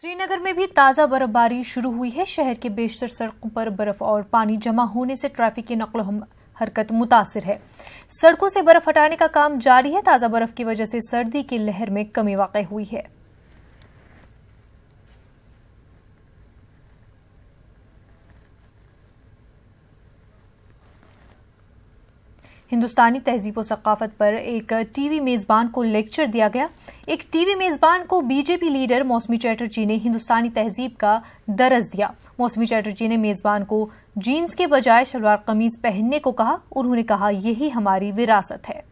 श्रीनगर में भी ताजा बर्फबारी शुरू हुई है। शहर के बेशतर सड़कों पर बर्फ और पानी जमा होने से ट्रैफिक की नकलो हरकत मुतासिर है। सड़कों से बर्फ हटाने का काम जारी है। ताजा बर्फ की वजह से सर्दी की लहर में कमी वाक़ई हुई है। हिंदुस्तानी तहजीब और सकाफत पर एक टीवी मेजबान को लेक्चर दिया गया। एक टीवी मेजबान को बीजेपी लीडर मौसमी चैटर्जी ने हिंदुस्तानी तहजीब का दरस दिया। मौसमी चैटर्जी ने मेजबान को जीन्स के बजाय शलवार कमीज पहनने को कहा। उन्होंने कहा, यही हमारी विरासत है।